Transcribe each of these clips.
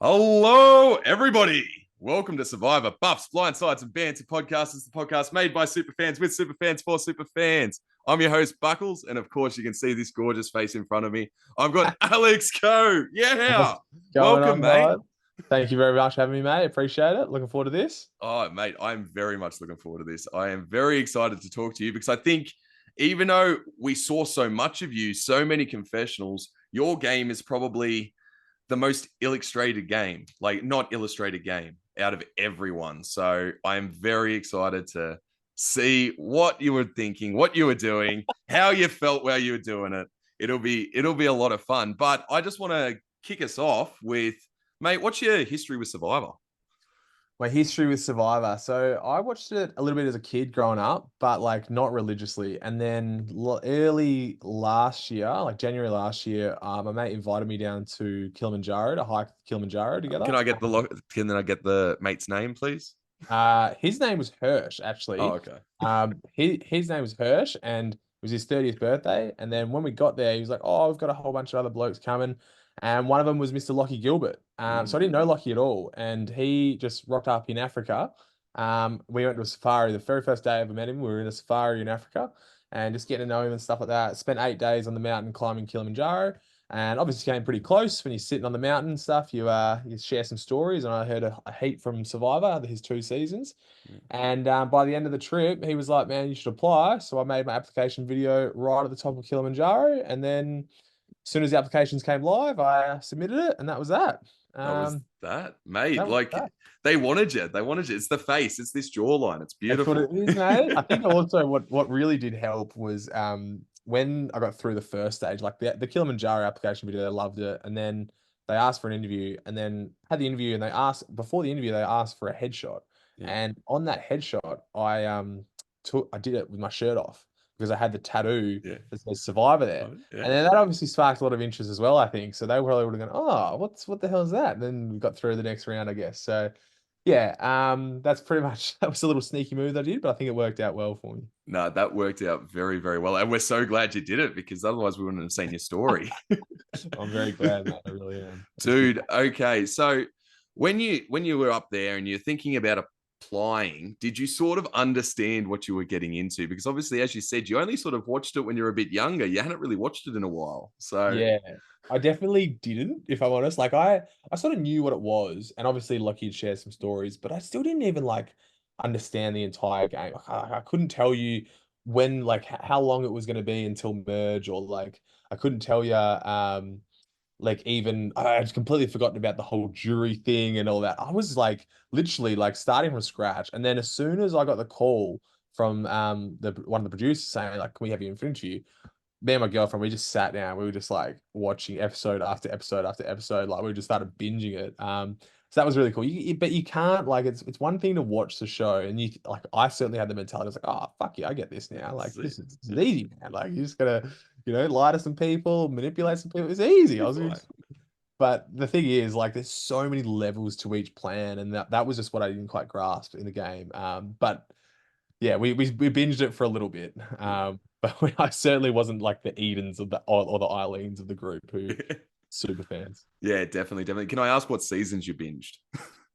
Hello, everybody. Welcome to Survivor Buffs, Blindsides, and Banter podcast. It's the podcast made by superfans with superfans for superfans. I'm your host, Buckles, and of course, you can see this gorgeous face in front of me. I've got Alex Coe. Yeah. What's going Welcome, on, mate. guys? Thank you very much for having me, mate. Appreciate it. Looking forward to this. Oh, mate, I'm very much looking forward to this. I am very excited to talk to you because I think even though we saw so much of you, so many confessionals, your game is probably the most illustrated game, like not illustrated game out of everyone. So I'm very excited to see what you were thinking, what you were doing, how you felt while you were doing it. It'll be a lot of fun. But I just want to kick us off with, mate, what's your history with Survivor? My history with Survivor. So I watched it a little bit as a kid growing up, but like not religiously. And then early last year, like January last year, my mate invited me down to Kilimanjaro to hike Kilimanjaro together. Can I get the mate's name, please? His name was Hirsch, actually. Oh, okay. His name was Hirsch, and it was his 30th birthday. And then when we got there, he was like, "Oh, we've got a whole bunch of other blokes coming," and one of them was Mr. Lockie Gilbert. So I didn't know Lockie at all, and he just rocked up in Africa. We went to a safari the very first day I ever met him. We were in a safari in Africa, and just getting to know him and stuff like that. Spent 8 days on the mountain climbing Kilimanjaro. And obviously came pretty close when you're sitting on the mountain and stuff. You share some stories, and I heard a heap from Survivor, his 2 seasons. And by the end of the trip, he was like, "Man, you should apply." So I made my application video right at the top of Kilimanjaro, and then as soon as the applications came live, I submitted it, and that was that. That was that, mate. That was Like that. they wanted you. They wanted you. It's the face. It's this jawline. It's That's what beautiful. it is, mate. I think also what really did help was when I got through the first stage, like the Kilimanjaro application video, they loved it, and then they asked for an interview, and then had the interview, and they asked before the interview, they asked for a headshot, Yeah. and on that headshot, I did it with my shirt off because I had the tattoo Yeah. that says Survivor there, Oh, yeah. and then that obviously sparked a lot of interest as well, I think. So they probably would have gone, "Oh, what the hell is that?" And then we got through the next round, I guess. So. Yeah, that's pretty much that was a little sneaky move I did, but I think it worked out well for me. No, that worked out very, very well. And we're so glad you did it because otherwise we wouldn't have seen your story. I'm very glad, mate. I really am. It's good. Dude, okay. So when you were up there and you're thinking about applying, did you sort of understand what you were getting into? Because obviously, as you said, you only sort of watched it when you were a bit younger. You hadn't really watched it in a while. So Yeah, I definitely didn't, if I'm honest. Like I sort of knew what it was, and obviously Lucky had shared some stories, but I still didn't even like understand the entire game. Like, I couldn't tell you when, like, how long it was going to be until merge, or like I couldn't tell you, like even I had completely forgotten about the whole jury thing and all that. I was like literally like starting from scratch, and then as soon as I got the call from the one of the producers saying like, "Can we have you in for an interview?" Me and my girlfriend, we just sat down. We were just like watching episode after episode after episode. Like we just started binging it. So that was really cool. But you can't like it's one thing to watch the show, and you like I certainly had the mentality. I was like, oh fuck yeah, I get this now. Like this is easy, man. Like you just gotta lie to some people, manipulate some people. It's easy. But the thing is, like, there's so many levels to each plan, and that was just what I didn't quite grasp in the game. But yeah, we binged it for a little bit. But I certainly wasn't like the Edens of the or the Eileens of the group who super fans. yeah, definitely, definitely. Can I ask what seasons you binged?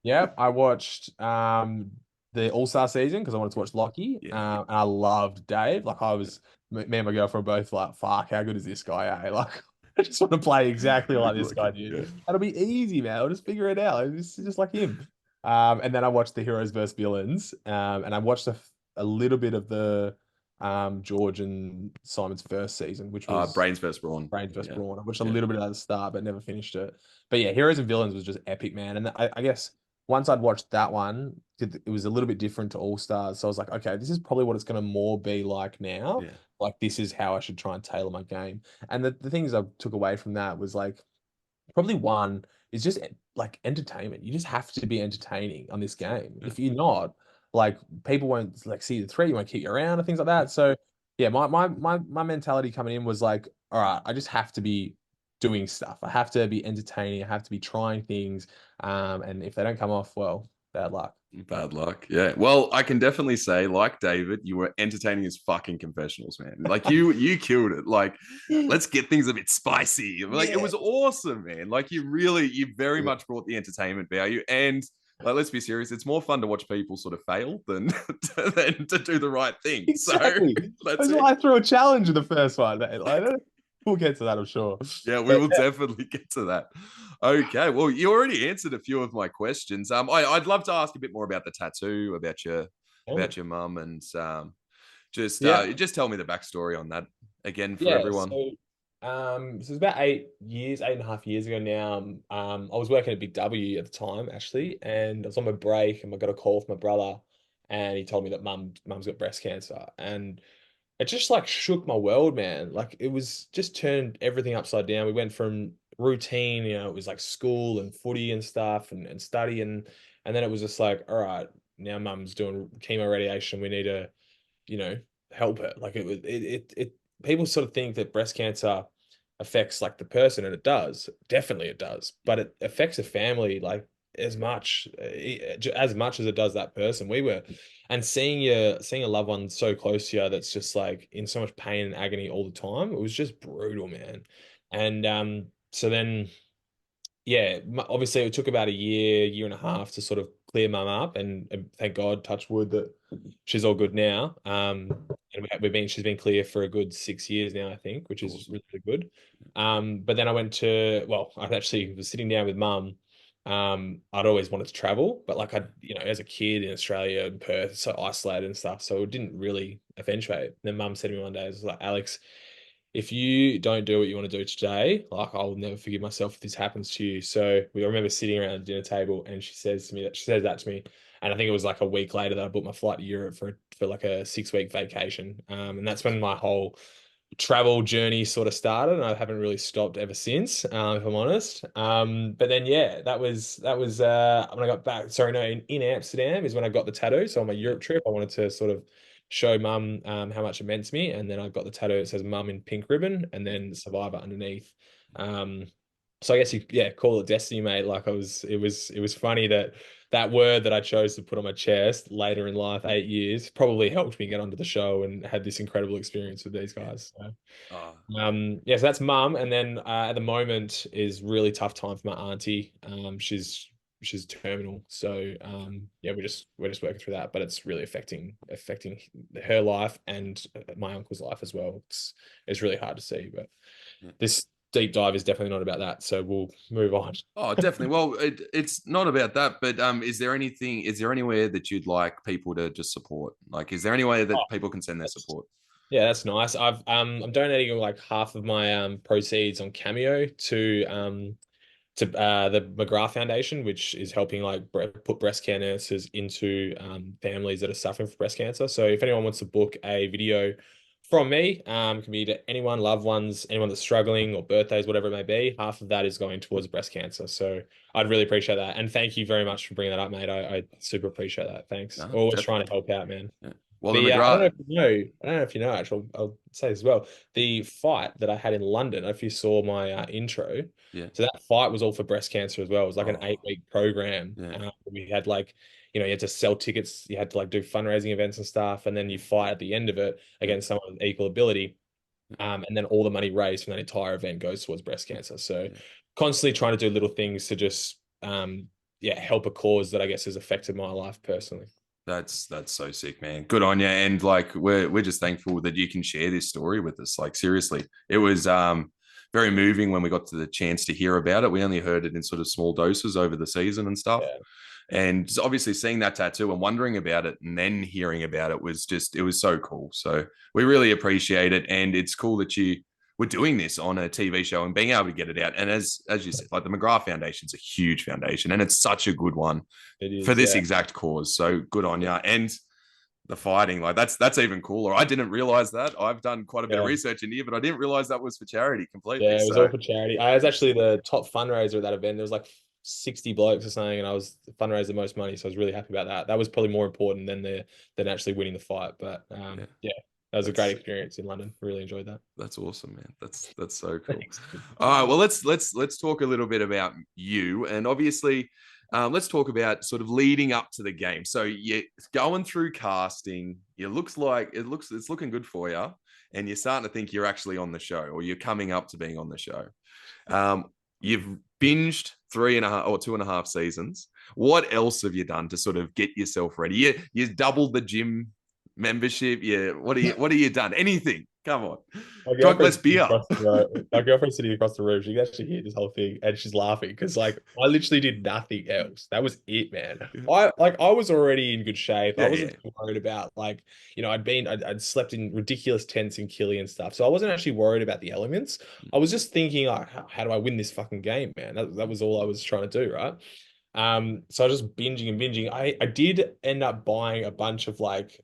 Yeah, I watched the All-Star season because I wanted to watch Lockie. Yeah. And I loved Dave. Like I was me and my girlfriend were both like, fuck, how good is this guy, eh? Like I just want to play exactly like this guy did. Yeah. That'll be easy, man. I'll just figure it out. It's just like him. And then I watched the Heroes versus Villains. And I watched a little bit of the George and Simon's first season, which was Brains versus Brawn. Brains vs. Yeah. Brawn. I watched a Yeah. little bit at the start, but never finished it. But yeah, Heroes and Villains was just epic, man. And I guess once I'd watched that one, it was a little bit different to All Stars. So I was like, okay, this is probably what it's going to more be like now. Yeah. Like, this is how I should try and tailor my game. And the things I took away from that was like, probably one is just like entertainment. You just have to be entertaining on this game. Yeah. If you're not, like people won't like see the threat, you won't keep you around and things like that. So yeah, my mentality coming in was like, all right, I just have to be doing stuff. I have to be entertaining. I have to be trying things. And if they don't come off, well, bad luck. Bad luck. Yeah. Well, I can definitely say, like David, you were entertaining as fucking confessionals, man. Like you killed it. Like, let's get things a bit spicy. Like it Yeah. was awesome, man. Like you very much brought the entertainment value. And like, let's be serious, it's more fun to watch people sort of fail than than to do the right thing. So Exactly. that's That's it. why I threw a challenge in the first one, man. Like, we'll get to that, I'm sure. Yeah, we But will definitely get to that. Okay, well, you already answered a few of my questions. I'd love to ask a bit more about the tattoo, yeah. about your mum, and Yeah. just tell me the backstory on that again for Yeah, everyone. so it's about 8 years, 8.5 years ago now. I was working at Big W at the time, actually, and I was on my break and I got a call from my brother, and he told me that mum's got breast cancer. And it just like shook my world, man. Like it was just turned everything upside down. We went from routine, it was like school and footy and stuff and study and then it was just like, all right, now mum's doing chemo radiation. We need to, you know, help her. Like it people sort of think that breast cancer affects like the person, and it does. Definitely it does. But it affects a family like as much as it does that person. And seeing a loved one so close to you that's just like in so much pain and agony all the time, it was just brutal, man. And so then yeah, obviously it took about a year and a half to sort of clear mum up, and thank God, touch wood, that she's all good now. And she's been clear for a good 6 years now, I think, which is Awesome. really, really good. But then I actually was sitting down with mum. I'd always wanted to travel, but like as a kid in Australia and Perth, so isolated and stuff, so it didn't really eventuate. Then mum said to me one day, "It was like, Alex, if you don't do what you want to do today, like I'll never forgive myself if this happens to you." So we remember sitting around the dinner table, and she says that to me, and I think it was like a week later that I booked my flight to Europe for like a 6 week vacation. And that's when my whole travel journey sort of started, and I haven't really stopped ever since, if I'm honest. But then yeah, that was when I got back. Sorry, no, in Amsterdam is when I got the tattoo. So on my Yeah. Europe trip, I wanted to sort of show mum how much it meant to me, and then I got the tattoo. It says mum in pink ribbon, and then survivor underneath. Um, so I guess call it destiny, mate. Like it was funny that that word that I chose to put on my chest later in life, 8 years, probably helped me get onto the show and had this incredible experience with these Yeah. guys. So, Oh, yeah, so that's mum, and then at the moment is really tough time for my auntie. She's terminal, so yeah, we're just working through that, but it's really affecting her life and my uncle's life as well. It's really hard to see, but yeah. this deep dive is definitely not about that, so we'll move on. Oh, definitely. Well, it's not about that, but is there anywhere that you'd like people to just support? Like, is there any way that people can send their support? Yeah, that's nice. I'm donating like half of my proceeds on Cameo to the McGrath Foundation, which is helping like put breast care nurses into families that are suffering from breast cancer. So if anyone wants to book a video from me, can be to anyone, loved ones, anyone that's struggling or birthdays, whatever it may be, half of that is going towards breast cancer. So I'd really appreciate that. And thank you very much for bringing that up, mate. I super appreciate that. Thanks. No, Always trying to definitely. help out, man. Yeah. Well, the I don't know McGrath. if you know. I don't know if you know. Actually, I'll say this as well. The fight that I had in London. I don't know if you saw my intro. Yeah. So that fight was all for breast cancer as well. It was like an Oh, 8 week program. yeah. We had like, you had to sell tickets. You had to like do fundraising events and stuff, and then you fight at the end of it Yeah. against someone with equal ability. And then all the money raised from that entire event goes towards breast cancer. So Yeah. constantly trying to do little things to just yeah, help a cause that I guess has affected my life personally. That's so sick, man. Good on you. And like we're just thankful that you can share this story with us. Like seriously, it was very moving when we got to the chance to hear about it. We only heard it in sort of small doses over the season and stuff. Yeah. And obviously seeing that tattoo and wondering about it and then hearing about it was just, it was so cool. So we really appreciate it. And it's cool that you were doing this on a TV show and being able to get it out. And as you said, like the McGrath Foundation's a huge foundation and it's such a good one It for is, this yeah. exact cause. So good on you. And the fighting, like that's even cooler. I didn't realize that. I've done quite a bit of Yeah. research in here, but I didn't realize that was for charity completely. Yeah, it was all So for charity. I was actually the top fundraiser at that event. There was like 60 blokes or something, and I was fundraised the most money. So I was really happy about that. That was probably more important than actually winning the fight. But yeah. yeah, That was a great That's experience in London. Really enjoyed that. that's awesome, man. That's so cool. Thanks. All right, well let's talk a little bit about you, and obviously, let's talk about sort of leading up to the game. So you're going through casting. It looks like it's looking good for you, and you're starting to think you're actually on the show, or you're coming up to being on the show. You've binged 3.5 or 2.5 seasons. What else have you done to sort of get yourself ready? You doubled the gym membership. Yeah. What have you done? Anything? Come on. My Drunk girlfriend's less sitting beer. across the road. My girlfriend's sitting across the room. She can actually hear this whole thing, and she's laughing because, like, I literally did nothing else. That was it, man. I was already in good shape. I Yeah, yeah. wasn't too worried about, like, I'd slept in ridiculous tents in Killy and stuff, so I wasn't actually worried about the elements. I was just thinking, like, how do I win this fucking game, man? That was all I was trying to do, right? So I was just binging and binging. I did end up buying a bunch of, like,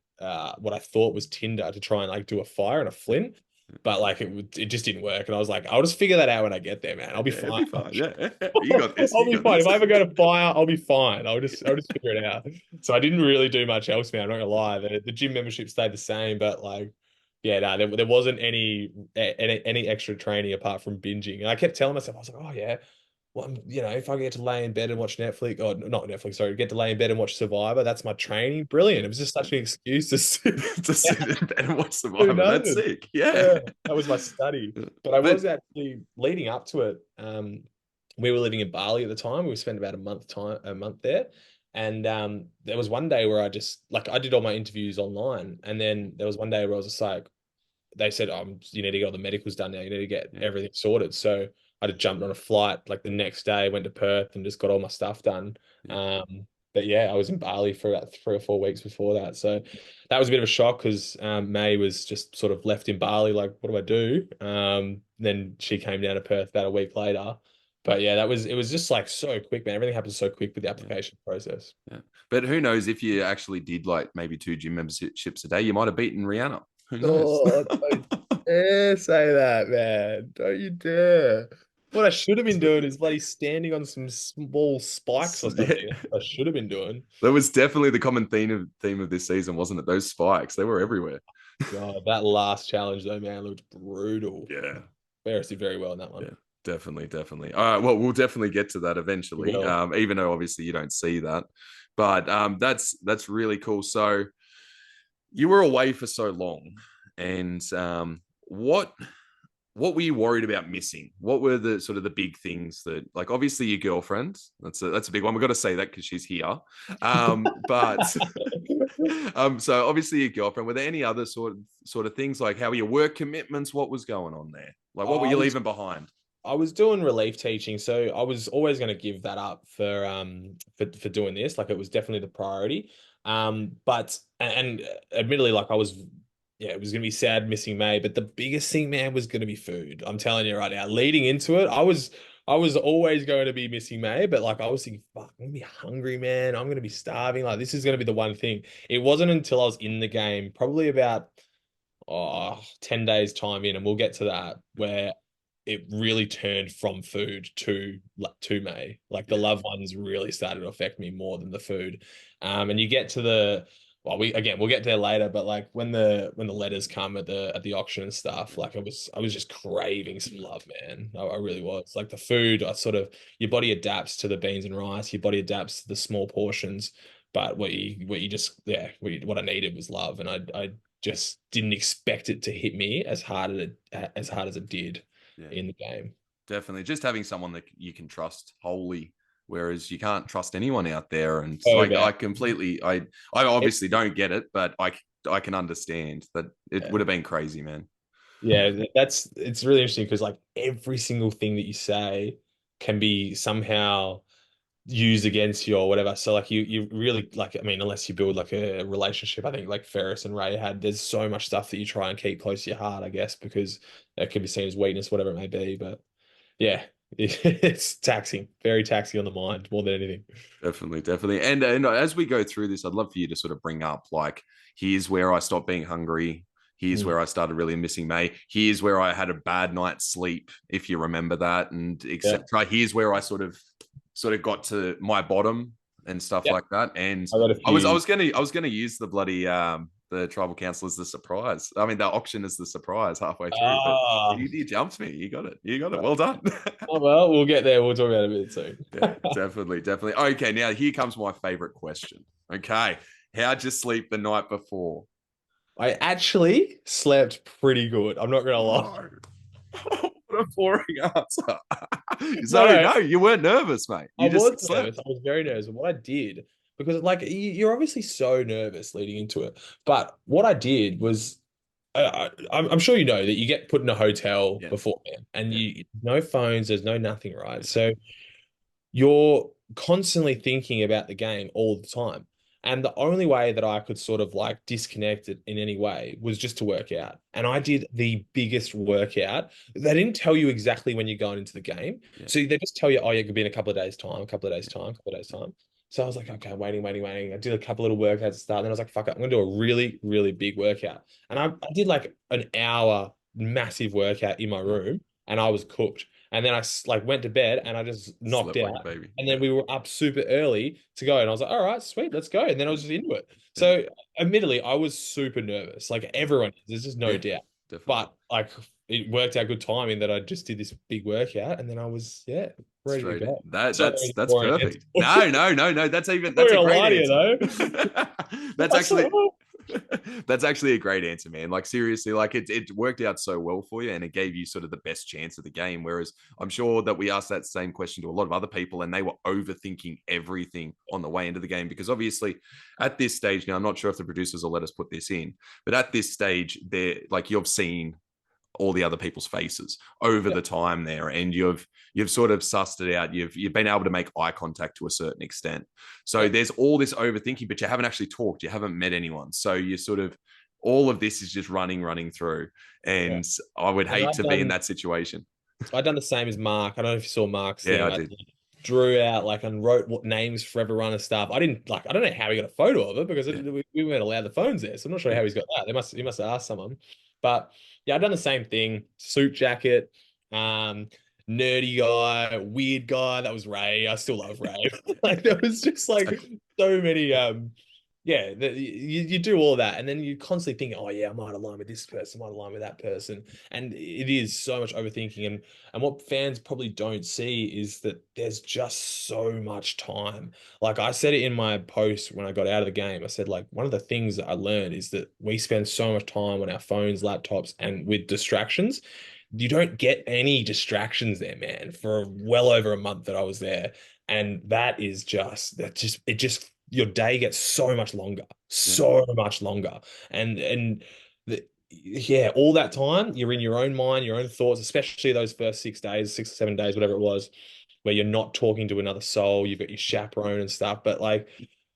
what I thought was tinder to try and, like, do a fire and a flint, but, like, it just didn't work. And I was like, I'll just figure that out when I get there, man. I'll be Yeah, it'll fine. be fine. Yeah. You got this. I'll You be got fine. If this. I ever go to fire, I'll be fine. I'll just figure it out. So I didn't really do much else, man. I'm not gonna lie. The gym membership stayed the same, but, like, yeah, no, there wasn't any extra training apart from binging. And I kept telling myself, I was like, oh yeah, well, if I get to lay in bed and watch Netflix, or not Netflix, sorry, get to lay in bed and watch Survivor, that's my training. Brilliant. It was just such an excuse to sit, To sit in bed and watch do Survivor. That's nothing. sick. Yeah. Yeah, that was my study. But I But was actually leading up to it. We were living in Bali at the time. We spent about a month there. And there was one day where I just, like, I did all my interviews online, and then there was one day where I was just like, they said, you need to get all the medicals done now. You need to get everything sorted. So I just jumped on a flight like the next day, went to Perth and just got all my stuff done. But yeah, I was in Bali for about 3 or 4 weeks before that. So that was a bit of a shock because May was just sort of left in Bali, like, what do I do? Then she came down to Perth about a week later. But yeah, it was just, like, so quick, man. Everything happened so quick with the application process. yeah. But who knows, if you actually did like maybe 2 gym memberships a day, you might have beaten Rihanna. Who knows? Oh, don't dare say that, man. Don't you dare. What I should have been doing is bloody standing on some small spikes or something. Yeah. I should have been doing. That was definitely the common theme of this season, wasn't it? Those spikes, they were everywhere. God, that last challenge though, man, looked brutal. Yeah. Ferris did very well in that one. Yeah. Definitely. All right. Well, we'll definitely get to that eventually. Even though obviously you don't see that, but that's really cool. So you were away for so long, and what were you worried about missing? What were the sort of the big things that, like, obviously your girlfriend, that's a big one. We've got to say that because she's here. But so obviously your girlfriend, were there any other sort of things, like how were your work commitments? What was going on there? Like, what were you leaving behind? I was doing relief teaching, so I was always going to give that up for doing this. Like, it was definitely the priority. But and admittedly, like, it was going to be sad missing May, but the biggest thing, man, was going to be food. I'm telling you right now, leading into it, I was always going to be missing May, but, like, I was thinking, fuck, I'm gonna be hungry, man. I'm gonna be starving. Like, this is going to be the one thing. It wasn't until I was in the game, probably about 10 days time in, and we'll get to that, where it really turned from food to May. Like, the loved ones really started to affect me more than the food. And you get to we'll get there later, but, like, when the letters come at the auction and stuff, like, I was just craving some love, man. I really was. Like, the food, your body adapts to the beans and rice, your body adapts to the small portions, but what I needed was love, and I just didn't expect it to hit me as hard as it did in the game. Definitely. Just having someone that you can trust wholly, whereas you can't trust anyone out there. And I obviously don't get it, but I can understand that it would have been crazy, man. Yeah, it's really interesting because, like, every single thing that you say can be somehow used against you or whatever. So, like, you really, like, I mean, unless you build, like, a relationship, I think, like Ferris and Ray had, there's so much stuff that you try and keep close to your heart, I guess, because it can be seen as weakness, whatever it may be. But yeah, it's taxing, very taxing on the mind more than anything. Definitely. And as we go through this, I'd love for you to sort of bring up, like, here's where I stopped being hungry. Here's where I started really missing May. Here's where I had a bad night's sleep, if you remember that, and etc. Here's where I sort of got to my bottom and stuff like that. And I was gonna use the bloody the tribal council is the surprise. I mean, the auction is the surprise halfway through. But Ah, you jumped me. You got it. You got it. Well done. oh, well, we'll get there. We'll talk about it a bit soon. Yeah, definitely, definitely. Okay, now here comes my favorite question. Okay, how'd you sleep the night before? I actually slept pretty good. I'm not gonna lie. No. What a boring answer. No, So no, no, you weren't nervous, mate. I You was just nervous. slept. I was very nervous. And what I did, because like you're obviously so nervous leading into it, but what I did was, I'm sure you know that you get put in a hotel Yeah, beforehand, and yeah, you no phones, there's no nothing, right? yeah, So you're constantly thinking about the game all the time. And the only way that I could sort of like disconnect it in any way was just to work out. And I did the biggest workout. They didn't tell you exactly when you're going into the game. yeah, So they just tell you, oh, you could be in a couple of days' time, a couple of days' time, a couple of days' time. So I was like, okay, waiting, waiting, waiting. I did a couple little workouts to start. And then I was like, fuck it, I'm gonna do a really, really big workout. And I did like an hour massive workout in my yeah. room and I was cooked. And then like went to bed and I just knocked Slept like a out. baby. And Yeah, then we were up super early to go. And I was like, all right, sweet, let's go. And then I yeah, was just into it. yeah, So admittedly, I was super nervous. Like everyone is, there's just no yeah, doubt. definitely. But like it worked out good timing that I just did this big workout and then I was, yeah, ready to Straight in. go. That So that's boring answer. perfect. No, no, no, no. That's I'm even not that's a gonna great lie to you answer. though. That's I said, actually oh, that's actually a great answer, man. Like seriously, like it worked out so well for you and it gave you sort of the best chance of the game. Whereas I'm sure that we asked that same question to a lot of other people and they were overthinking everything on the way into the game. Because obviously at this stage now, I'm not sure if the producers will let us put this in, but at this stage, they're like you've seen all the other people's faces over yeah, the time there and you've sort of sussed it out, you've been able to make eye contact to a certain extent, so yeah, there's all this overthinking but you haven't actually talked, you haven't met anyone, so you sort of all of this is just running through, yeah. and I would And hate to be in that situation. I'd done the same as Mark. I don't know if you saw Mark's Yeah, thing. I I did. drew out like and wrote what names for everyone and stuff. I didn't like. I don't know how he got a photo of it because Yeah, we weren't allowed the phones there, so I'm not sure yeah, how he's got that. He must have asked someone. But yeah, I'd done the same thing. Suit jacket, um, nerdy guy, weird guy. That was Ray. I still love Ray. Like there was just like so many yeah, you do all that, and then you constantly think, oh yeah, I might align with this person, I might align with that person, and it is so much overthinking. And what fans probably don't see is that there's just so much time. Like I said it in my post when I got out of the game, I said like one of the things that I learned is that we spend so much time on our phones, laptops, and with distractions. You don't get any distractions there, man, for well over a month that I was there. And that just it just your day gets yeah, so much longer. And yeah, all that time you're in your own mind, your own thoughts, especially those first 6 days, 6 or 7 days, whatever it was, where you're not talking to another soul, you've got your chaperone and stuff. But like,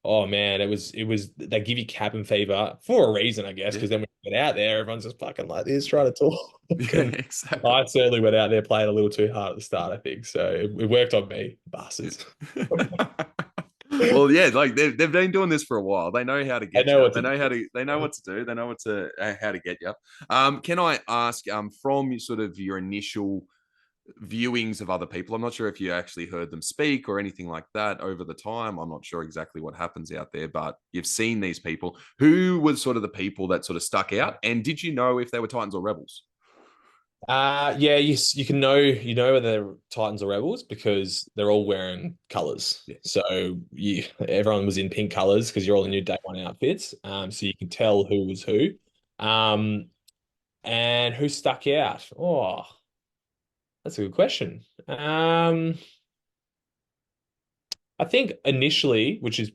oh man, it was they give you cabin fever for a reason, I guess, yeah, because then when you get out there, everyone's just fucking like this, trying to talk. yeah, And exactly. I certainly went out there playing a little too hard at the start, I think. So it worked on me, bastards. Yeah. Well, yeah, like they've been doing this for a while. They know how to I get know you. what They to know how do. to. They know what to do. They know what to how to get you. Can I ask from sort of your initial viewings of other people? I'm not sure if you actually heard them speak or anything like that over the time. I'm not sure exactly what happens out there, but you've seen these people. Who was sort of the people that sort of stuck out? And did you know if they were Titans or Rebels? Yeah, you can know whether they're Titans or Rebels because they're all wearing colors. Yeah. So everyone was in pink colors because you're all in Yeah. your day one outfits. So you can tell who was who. Um, and who stuck out? Oh, that's a good question. I think initially, which is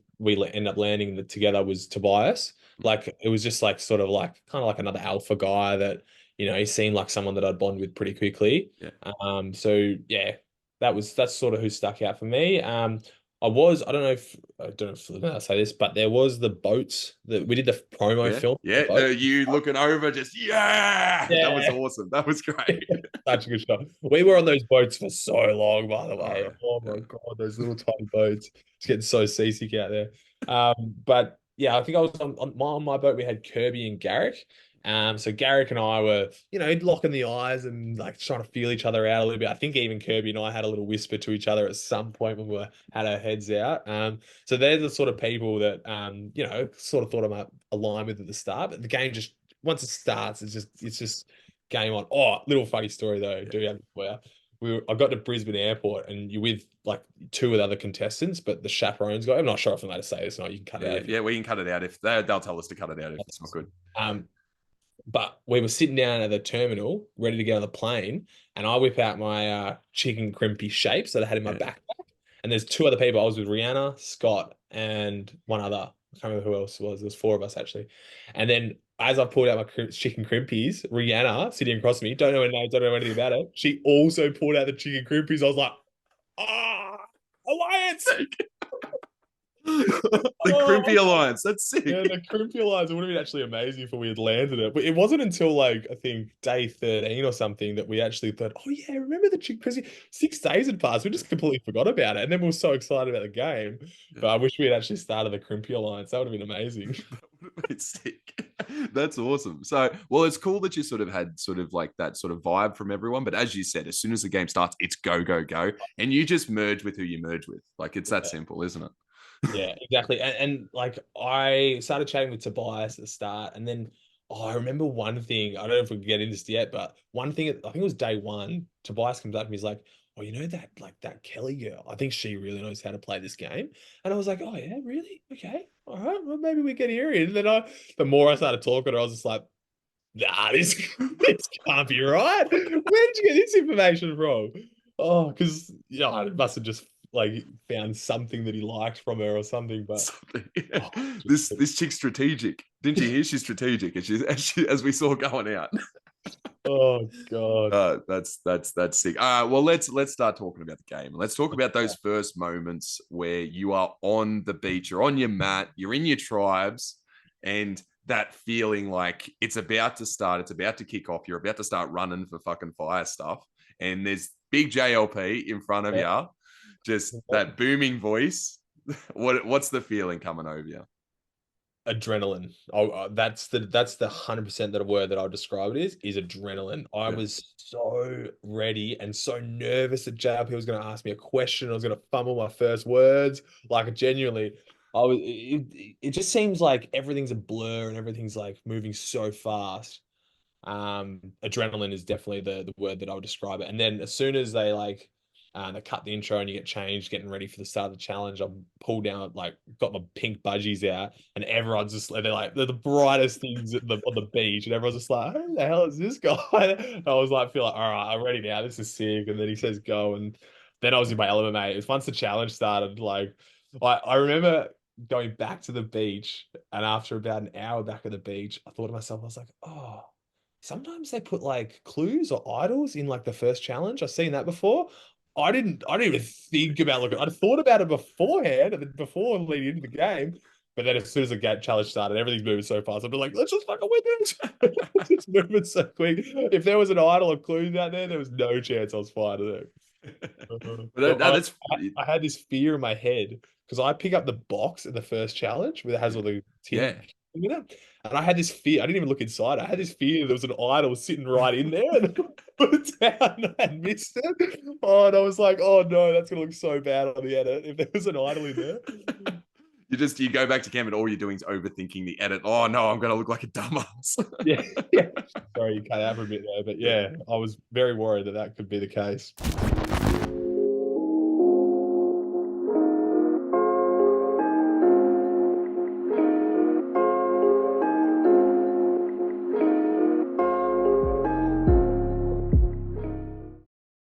end up landing together, was Tobias. Like it was just like sort of like kind of like another alpha guy that he seemed like someone that I'd bond with pretty quickly. Yeah. So yeah, that's sort of who stuck out for me. I don't know if I say this, but there was the boats that we did the promo Yeah. film. The Yeah. boat. You looking over just, yeah. That was Yeah. awesome. That was great. Such a good shot. We were on those boats for so long, by the way. Oh Yeah. my God, those little tiny boats. It's getting so seasick out there. But yeah, I think I was on my boat. We had Kirby and Garrick, So Garrick and I were, locking the eyes and like trying to feel each other out a little bit. I think even Kirby and I had a little whisper to each other at some point when we had our heads out. So they're the sort of people that, sort of thought I might align with at the start. But the game just once it starts, it's just game on. Oh, little funny story though. Do you have for you? I got to Brisbane Airport and you're with like two of the other contestants, but the chaperones guy. I'm not sure if I'm allowed to say this or not. You can cut it out. Yeah, we can cut it out if they'll tell us to cut it out if it's not good. But we were sitting down at the terminal, ready to get on the plane, and I whip out my chicken crimpy shapes that I had in my backpack. And there's two other people. I was with Rihanna, Scott, and one other. I can't remember who else it was. There was four of us actually. And then as I pulled out my chicken crimpies, Rihanna sitting across from me, don't know her name, don't know anything about it. She also pulled out the chicken crimpies. I was like, Alliance! The Crimpy Alliance. That's sick. Yeah, the Crimpy Alliance. It would have been actually amazing if we had landed it. But it wasn't until like, I think, day 13 or something that we actually thought, oh, yeah, remember the chick? Because 6 days had passed. We just completely forgot about it. And then we were so excited about the game. But I wish we had actually started the Crimpy Alliance. That would have been amazing. That would have been sick. That's awesome. So, well, it's cool that you sort of had sort of like that sort of vibe from everyone. But as you said, as soon as the game starts, it's go, go, go. And you just merge with who you merge with. Like, it's that simple, isn't it? Yeah, exactly. And like I started chatting with Tobias at the start, and then I remember one thing. I don't know if we can get into this yet, but one thing, I think it was day one. Tobias comes up and he's like, "Oh, you know that like that Kelly girl? I think she really knows how to play this game." And I was like, "Oh yeah, really? Okay, all right. Well, maybe we get here." And then the more I started talking, I was just like, "Nah, this can't be right. Where did you get this information from?" Oh, because I must have just like found something that he liked from her or something. But this chick's strategic. Didn't you hear? She's strategic, as we saw going out. Oh god, that's sick. Well, let's start talking about the game. Let's talk about those first moments where you are on the beach, you're on your mat, you're in your tribes, and that feeling like it's about to start, it's about to kick off, you're about to start running for fucking fire stuff, and there's big JLP in front of you. Just that booming voice. What's the feeling coming over you? Adrenaline. Oh, that's the 100% that a word that I'll describe it is adrenaline. I was so ready and so nervous that JLP was going to ask me a question. I was going to fumble my first words. Like genuinely, I was. It just seems like everything's a blur and everything's like moving so fast. Adrenaline is definitely the word that I would describe it. And then as soon as they cut the intro and you get changed, getting ready for the start of the challenge, I pulled down, like, got my pink budgies out, and everyone's just, they're the brightest things on the beach, and everyone's just like, who the hell is this guy? And I was like, feel like, all right, I'm ready now. This is sick. And then he says, go. And then I was in my element, mate. It was once the challenge started, like, I remember going back to the beach, and after about an hour back at the beach, I thought to myself, I was like, oh, sometimes they put like clues or idols in like the first challenge. I've seen that before. I didn't even think about looking. I'd thought about it beforehand, and then before leading into the game. But then as soon as the game challenge started, everything's moving so fast. I'd be like, let's just fucking win this. It's moving so quick. If there was an idol of clues out there was no chance I was fighting it. I had this fear in my head because I pick up the box in the first challenge where it has all the tin in it. And I had this fear. I didn't even look inside. I had this fear there was an idol sitting right in there, and put it down and I missed it. Oh, and I was like, oh no, that's gonna look so bad on the edit if there was an idol in there. You go back to camp and all you're doing is overthinking the edit. Oh no, I'm gonna look like a dumbass. yeah. Sorry, you cut out for a bit there, but yeah, I was very worried that could be the case.